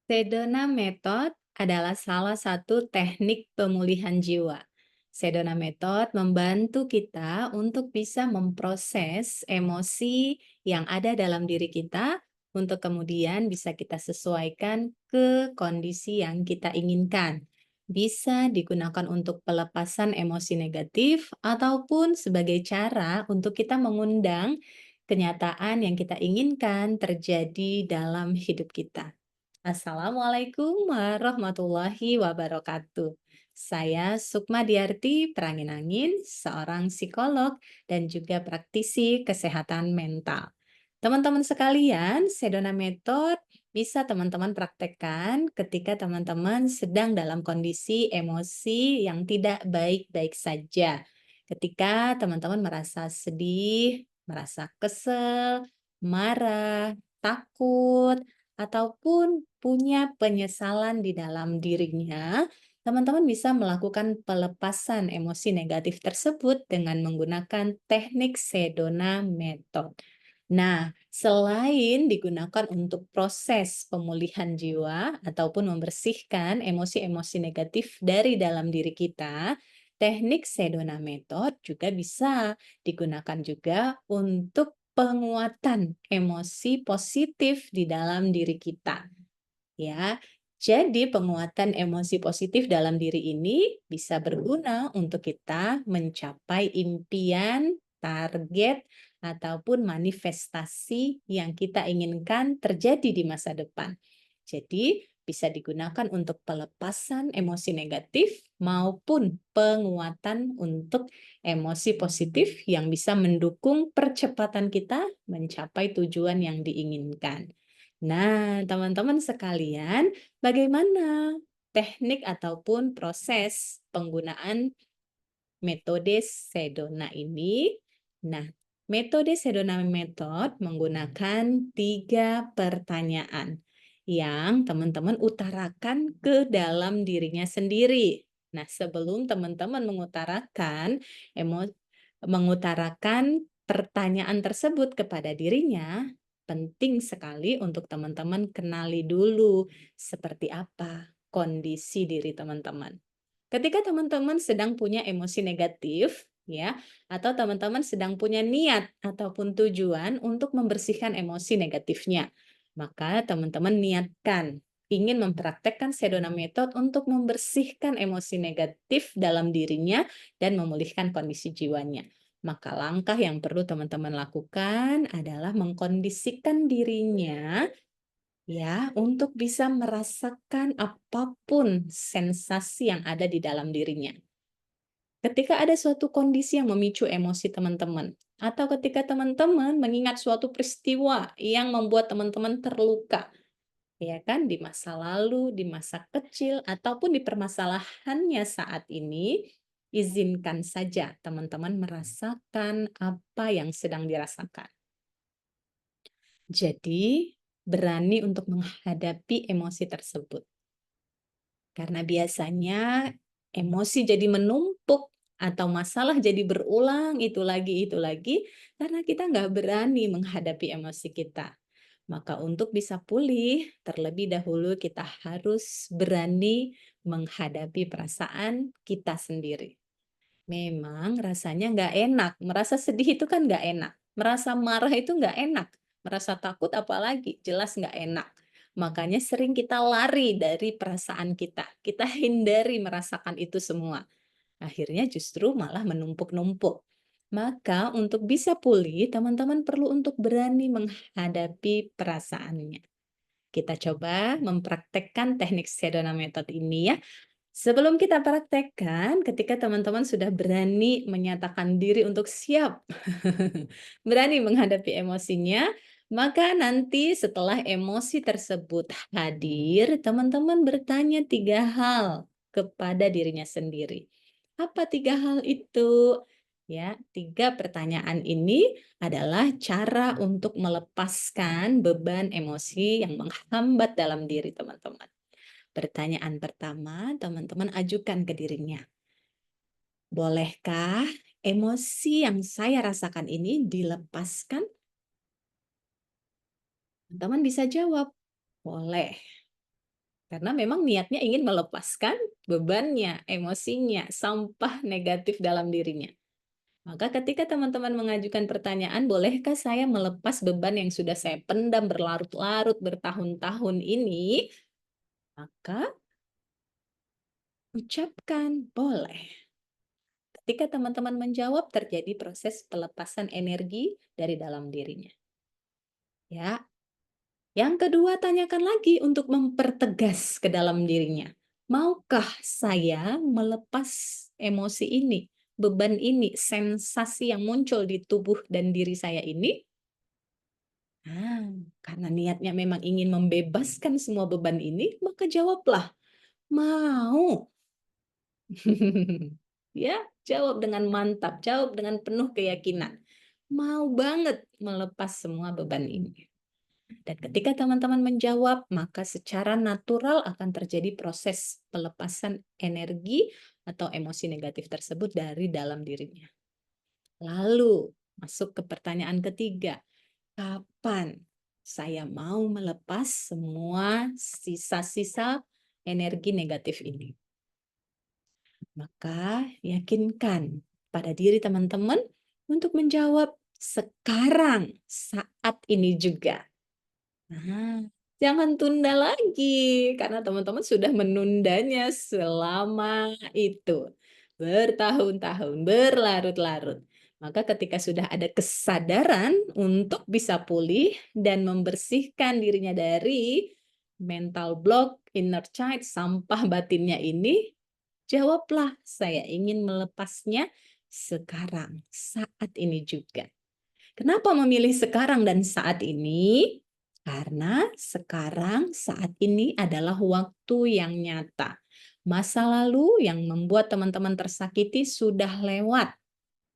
Sedona Method adalah salah satu teknik pemulihan jiwa. Sedona Method membantu kita untuk bisa memproses emosi yang ada dalam diri kita untuk kemudian bisa kita sesuaikan ke kondisi yang kita inginkan. Bisa digunakan untuk pelepasan emosi negatif ataupun sebagai cara untuk kita mengundang kenyataan yang kita inginkan terjadi dalam hidup kita. Assalamualaikum warahmatullahi wabarakatuh. Saya Sukma Diarti Pranginangin, seorang psikolog dan juga praktisi kesehatan mental. Teman-teman sekalian, Sedona Method bisa teman-teman praktekkan ketika teman-teman sedang dalam kondisi emosi yang tidak baik-baik saja. Ketika teman-teman merasa sedih, merasa kesel, marah, takut, ataupun punya penyesalan di dalam dirinya, teman-teman bisa melakukan pelepasan emosi negatif tersebut dengan menggunakan teknik Sedona Method. Nah, selain digunakan untuk proses pemulihan jiwa ataupun membersihkan emosi-emosi negatif dari dalam diri kita, teknik Sedona Method juga bisa digunakan juga untuk penguatan emosi positif di dalam diri kita, ya. Jadi penguatan emosi positif dalam diri ini bisa berguna untuk kita mencapai impian, target, ataupun manifestasi yang kita inginkan terjadi di masa depan. Jadi bisa digunakan untuk pelepasan emosi negatif maupun penguatan untuk emosi positif yang bisa mendukung percepatan kita mencapai tujuan yang diinginkan. Nah, teman-teman sekalian, bagaimana teknik ataupun proses penggunaan metode Sedona ini? Nah, metode Sedona Method menggunakan 3 pertanyaan yang teman-teman utarakan ke dalam dirinya sendiri. Nah, sebelum teman-teman mengutarakan pertanyaan tersebut kepada dirinya, penting sekali untuk teman-teman kenali dulu seperti apa kondisi diri teman-teman. Ketika teman-teman sedang punya emosi negatif, ya, atau teman-teman sedang punya niat ataupun tujuan untuk membersihkan emosi negatifnya, maka teman-teman niatkan ingin mempraktekkan Sedona Method untuk membersihkan emosi negatif dalam dirinya dan memulihkan kondisi jiwanya. Maka langkah yang perlu teman-teman lakukan adalah mengkondisikan dirinya, ya, untuk bisa merasakan apapun sensasi yang ada di dalam dirinya. Ketika ada suatu kondisi yang memicu emosi teman-teman, atau ketika teman-teman mengingat suatu peristiwa yang membuat teman-teman terluka, ya kan, di masa lalu, di masa kecil, ataupun di permasalahannya saat ini, izinkan saja teman-teman merasakan apa yang sedang dirasakan. Jadi, berani untuk menghadapi emosi tersebut. Karena biasanya emosi jadi menumpuk atau masalah jadi berulang itu lagi, karena kita nggak berani menghadapi emosi kita. Maka untuk bisa pulih, terlebih dahulu kita harus berani menghadapi perasaan kita sendiri. Memang rasanya nggak enak, merasa sedih itu kan nggak enak, merasa marah itu nggak enak, merasa takut apalagi, jelas nggak enak. Makanya sering kita lari dari perasaan kita hindari merasakan itu semua. Akhirnya justru malah menumpuk-numpuk. Maka untuk bisa pulih, teman-teman perlu untuk berani menghadapi perasaannya. Kita coba mempraktekkan teknik Sedona Method ini ya. Sebelum kita praktekkan, ketika teman-teman sudah berani menyatakan diri untuk siap, berani menghadapi emosinya, maka nanti setelah emosi tersebut hadir, teman-teman bertanya 3 hal kepada dirinya sendiri. Apa 3 hal itu? Ya, 3 pertanyaan ini adalah cara untuk melepaskan beban emosi yang menghambat dalam diri teman-teman. Pertanyaan pertama, teman-teman ajukan ke dirinya. Bolehkah emosi yang saya rasakan ini dilepaskan? Teman bisa jawab, boleh. Karena memang niatnya ingin melepaskan bebannya, emosinya, sampah negatif dalam dirinya. Maka ketika teman-teman mengajukan pertanyaan, bolehkah saya melepas beban yang sudah saya pendam berlarut-larut bertahun-tahun ini? Maka ucapkan boleh. Ketika teman-teman menjawab, terjadi proses pelepasan energi dari dalam dirinya. Ya, yang kedua, tanyakan lagi untuk mempertegas ke dalam dirinya. Maukah saya melepas emosi ini, beban ini, sensasi yang muncul di tubuh dan diri saya ini? Nah, karena niatnya memang ingin membebaskan semua beban ini, maka jawablah, mau. Ya, jawab dengan mantap, jawab dengan penuh keyakinan. Mau banget melepas semua beban ini. Dan ketika teman-teman menjawab, maka secara natural akan terjadi proses pelepasan energi atau emosi negatif tersebut dari dalam dirinya. Lalu, masuk ke pertanyaan ketiga, kapan saya mau melepas semua sisa-sisa energi negatif ini? Maka yakinkan pada diri teman-teman untuk menjawab sekarang, saat ini juga. Nah, jangan tunda lagi karena teman-teman sudah menundanya selama itu, bertahun-tahun, berlarut-larut. Maka ketika sudah ada kesadaran untuk bisa pulih dan membersihkan dirinya dari mental block, inner child, sampah batinnya ini, jawablah, saya ingin melepasnya sekarang, saat ini juga. Kenapa memilih sekarang dan saat ini? Karena sekarang, saat ini adalah waktu yang nyata. Masa lalu yang membuat teman-teman tersakiti sudah lewat,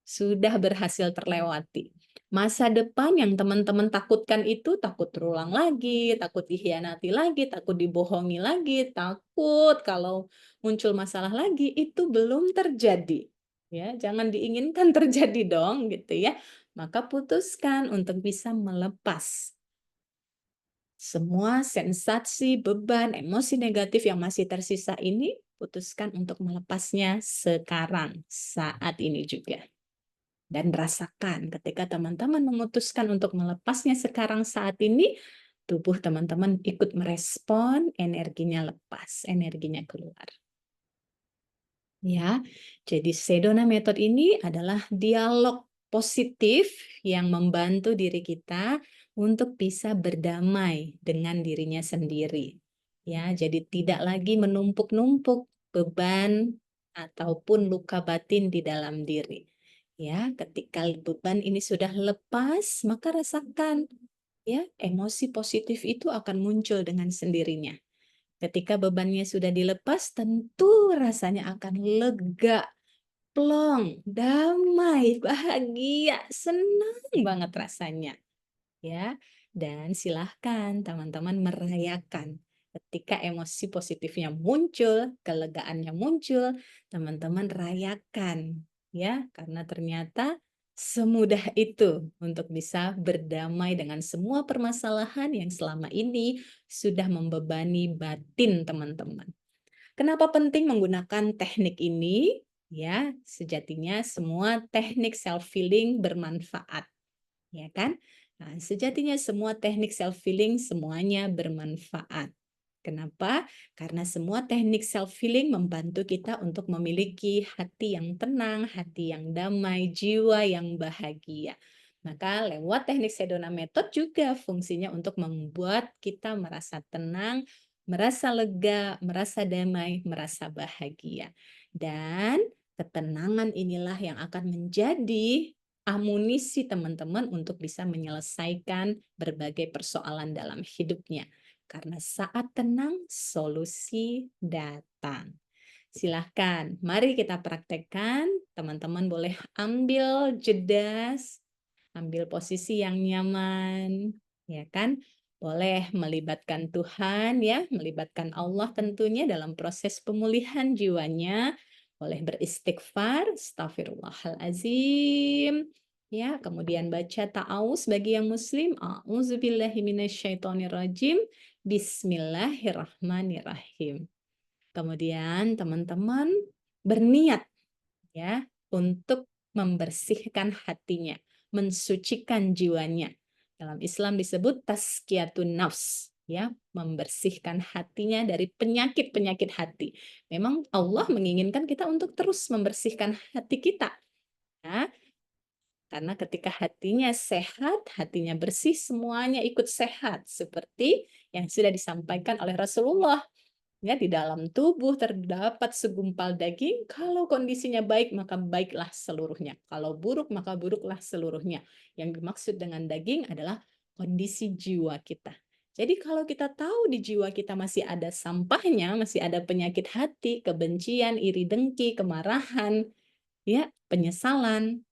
sudah berhasil terlewati. Masa depan yang teman-teman takutkan itu takut terulang lagi, takut dikhianati lagi, takut dibohongi lagi, takut kalau muncul masalah lagi, itu belum terjadi. Ya, jangan diinginkan terjadi dong gitu ya. Maka putuskan untuk bisa melepas semua sensasi, beban, emosi negatif yang masih tersisa ini, putuskan untuk melepasnya sekarang, saat ini juga. Dan rasakan ketika teman-teman memutuskan untuk melepasnya sekarang saat ini, tubuh teman-teman ikut merespon, energinya lepas, energinya keluar. Ya, jadi Sedona Method ini adalah dialog positif yang membantu diri kita untuk bisa berdamai dengan dirinya sendiri. Ya, jadi tidak lagi menumpuk-numpuk beban ataupun luka batin di dalam diri. Ya, ketika beban ini sudah lepas, maka rasakan ya, emosi positif itu akan muncul dengan sendirinya. Ketika bebannya sudah dilepas, tentu rasanya akan lega, plong, damai, bahagia, senang banget rasanya. Ya, dan silahkan teman-teman merayakan. Ketika emosi positifnya muncul, kelegaannya muncul, teman-teman rayakan. Ya, karena ternyata semudah itu untuk bisa berdamai dengan semua permasalahan yang selama ini sudah membebani batin teman-teman. Kenapa penting menggunakan teknik ini? Ya, sejatinya semua teknik self healing bermanfaat, ya kan? Nah, sejatinya semua teknik self healing semuanya bermanfaat. Kenapa? Karena semua teknik self healing membantu kita untuk memiliki hati yang tenang, hati yang damai, jiwa yang bahagia. Maka lewat teknik Sedona Method juga fungsinya untuk membuat kita merasa tenang, merasa lega, merasa damai, merasa bahagia. Dan ketenangan inilah yang akan menjadi amunisi teman-teman untuk bisa menyelesaikan berbagai persoalan dalam hidupnya. Karena saat tenang, solusi datang. Silahkan, mari kita praktekkan. Teman-teman boleh ambil jeda, ambil posisi yang nyaman, ya kan? Boleh melibatkan Tuhan ya, melibatkan Allah tentunya dalam proses pemulihan jiwanya. Boleh beristighfar, astagfirullahalazim. Ya, kemudian baca ta'awuz bagi yang muslim, a'udzubillahi minasyaitonirrajim, bismillahirrahmanirrahim. Kemudian teman-teman berniat ya untuk membersihkan hatinya, mensucikan jiwanya. Dalam Islam disebut tazkiyatun nafs, ya, membersihkan hatinya dari penyakit-penyakit hati. Memang Allah menginginkan kita untuk terus membersihkan hati kita, ya. Karena ketika hatinya sehat, hatinya bersih, semuanya ikut sehat. Seperti yang sudah disampaikan oleh Rasulullah. Ya, di dalam tubuh terdapat segumpal daging, kalau kondisinya baik, maka baiklah seluruhnya. Kalau buruk, maka buruklah seluruhnya. Yang dimaksud dengan daging adalah kondisi jiwa kita. Jadi kalau kita tahu di jiwa kita masih ada sampahnya, masih ada penyakit hati, kebencian, iri dengki, kemarahan, ya, penyesalan,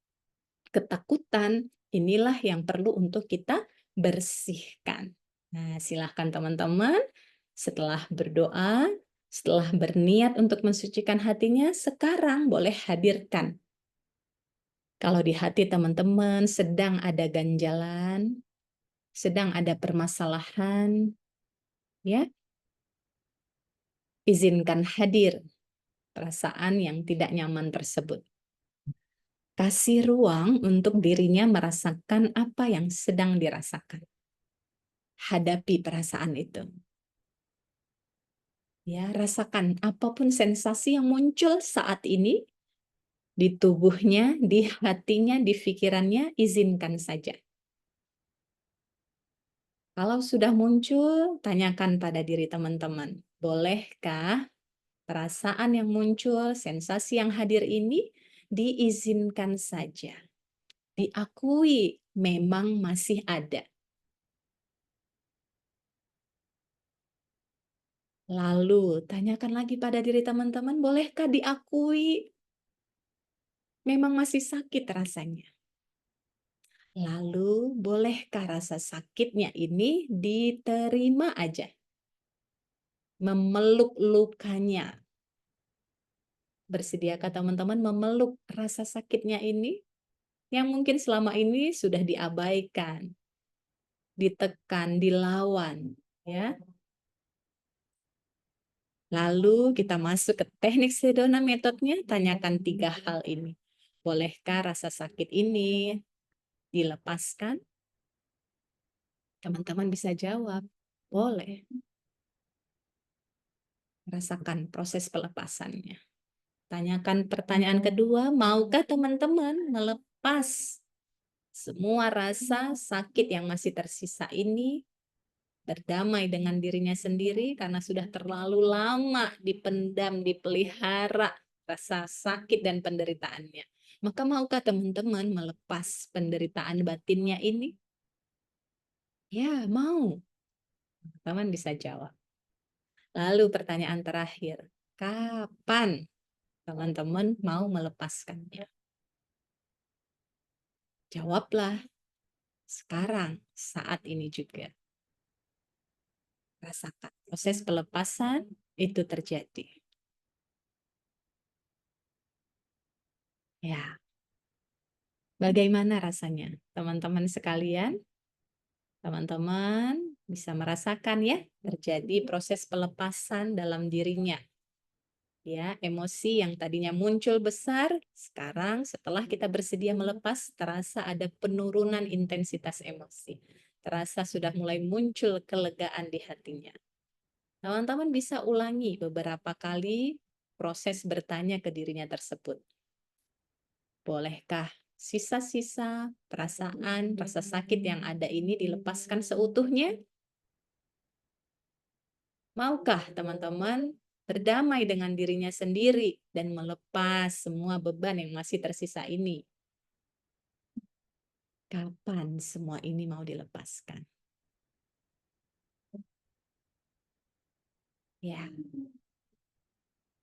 ketakutan, inilah yang perlu untuk kita bersihkan. Nah, silahkan teman-teman, setelah berdoa, setelah berniat untuk mensucikan hatinya, sekarang boleh hadirkan. Kalau di hati teman-teman sedang ada ganjalan, sedang ada permasalahan, ya, izinkan hadir perasaan yang tidak nyaman tersebut. Kasih ruang untuk dirinya merasakan apa yang sedang dirasakan. Hadapi perasaan itu. Ya, rasakan apapun sensasi yang muncul saat ini di tubuhnya, di hatinya, di pikirannya, izinkan saja. Kalau sudah muncul, tanyakan pada diri teman-teman, bolehkah perasaan yang muncul, sensasi yang hadir ini diizinkan saja, diakui memang masih ada. Lalu tanyakan lagi pada diri teman-teman, bolehkah diakui memang masih sakit rasanya? Lalu, bolehkah rasa sakitnya ini diterima aja? Memeluk lukanya. Bersediakah teman-teman memeluk rasa sakitnya ini? Yang mungkin selama ini sudah diabaikan, ditekan, dilawan. Ya. Lalu kita masuk ke teknik Sedona metodenya, tanyakan 3 hal ini. Bolehkah rasa sakit ini dilepaskan? Teman-teman bisa jawab, boleh. Rasakan proses pelepasannya. Tanyakan pertanyaan kedua, maukah teman-teman melepas semua rasa sakit yang masih tersisa ini, berdamai dengan dirinya sendiri karena sudah terlalu lama dipendam, dipelihara rasa sakit dan penderitaannya. Maka maukah teman-teman melepas penderitaan batinnya ini? Ya, mau. Teman bisa jawab. Lalu pertanyaan terakhir, kapan teman-teman mau melepaskannya? Jawablah sekarang, saat ini juga. Rasakan proses pelepasan itu terjadi. Ya, bagaimana rasanya? Teman-teman sekalian, teman-teman bisa merasakan ya, terjadi proses pelepasan dalam dirinya. Ya, emosi yang tadinya muncul besar, sekarang setelah kita bersedia melepas, terasa ada penurunan intensitas emosi. Terasa sudah mulai muncul kelegaan di hatinya. Teman-teman bisa ulangi beberapa kali proses bertanya ke dirinya tersebut. Bolehkah sisa-sisa perasaan, rasa sakit yang ada ini dilepaskan seutuhnya? Maukah teman-teman berdamai dengan dirinya sendiri dan melepas semua beban yang masih tersisa ini? Kapan semua ini mau dilepaskan? Ya,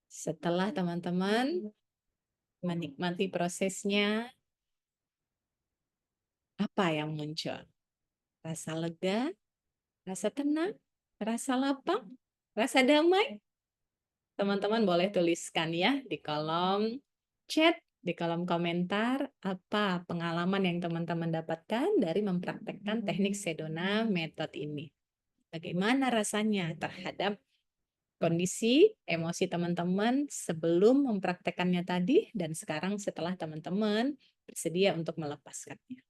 setelah teman-teman menikmati prosesnya, apa yang muncul? Rasa lega, rasa tenang, rasa lapang, rasa damai? Teman-teman boleh tuliskan ya di kolom chat di kolom komentar apa pengalaman yang teman-teman dapatkan dari mempraktekkan teknik Sedona Method ini. Bagaimana rasanya terhadap kondisi emosi teman-teman sebelum mempraktekannya tadi dan sekarang setelah teman-teman bersedia untuk melepaskannya.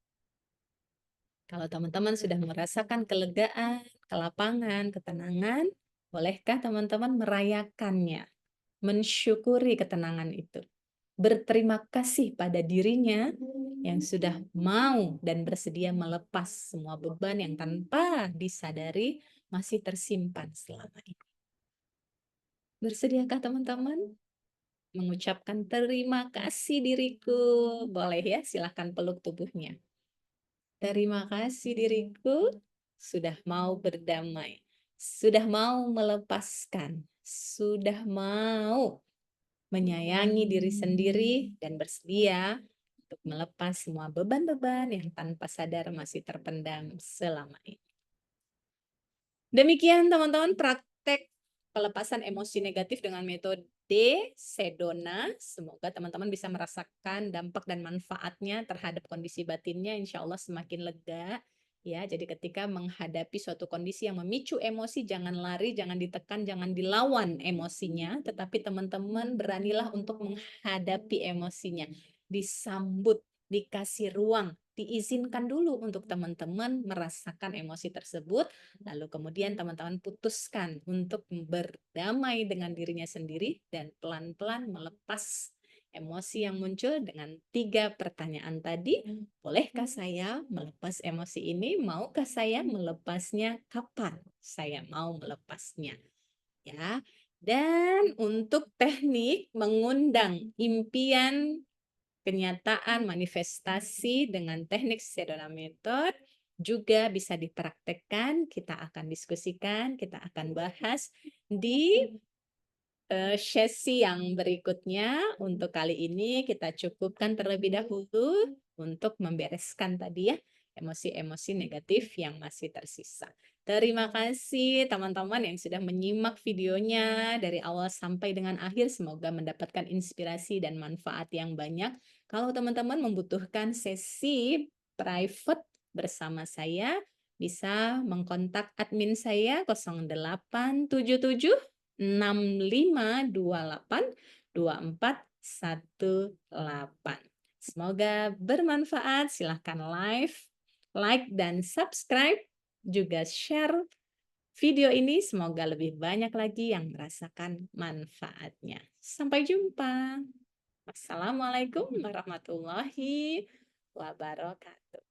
Kalau teman-teman sudah merasakan kelegaan, kelapangan, ketenangan, bolehkah teman-teman merayakannya, mensyukuri ketenangan itu, berterima kasih pada dirinya yang sudah mau dan bersedia melepas semua beban yang tanpa disadari masih tersimpan selama ini. Bersediakah teman-teman mengucapkan terima kasih diriku? Boleh ya, silahkan peluk tubuhnya. Terima kasih diriku sudah mau berdamai, sudah mau melepaskan, sudah mau menyayangi diri sendiri dan bersedia untuk melepas semua beban-beban yang tanpa sadar masih terpendam selama ini. Demikian teman-teman praktek pelepasan emosi negatif dengan metode Sedona. Semoga teman-teman bisa merasakan dampak dan manfaatnya terhadap kondisi batinnya. Insya Allah semakin lega. Ya, jadi ketika menghadapi suatu kondisi yang memicu emosi, jangan lari, jangan ditekan, jangan dilawan emosinya, tetapi teman-teman beranilah untuk menghadapi emosinya. Disambut, dikasih ruang, diizinkan dulu untuk teman-teman merasakan emosi tersebut. Lalu kemudian teman-teman putuskan untuk berdamai dengan dirinya sendiri dan pelan-pelan melepas emosi yang muncul dengan 3 pertanyaan tadi. Bolehkah saya melepas emosi ini? Maukah saya melepasnya? Kapan saya mau melepasnya? Ya. Dan untuk teknik mengundang impian, kenyataan, manifestasi dengan teknik Sedona Method juga bisa dipraktekkan. Kita akan diskusikan, kita akan bahas di sesi yang berikutnya. Untuk kali ini kita cukupkan terlebih dahulu untuk membereskan tadi ya emosi-emosi negatif yang masih tersisa. Terima kasih teman-teman yang sudah menyimak videonya dari awal sampai dengan akhir. Semoga mendapatkan inspirasi dan manfaat yang banyak. Kalau teman-teman membutuhkan sesi private bersama saya, bisa mengkontak admin saya 0877 6528 2418. Semoga bermanfaat. Silahkan like dan subscribe. Juga share video ini. Semoga lebih banyak lagi yang merasakan manfaatnya. Sampai jumpa. Wassalamualaikum warahmatullahi wabarakatuh.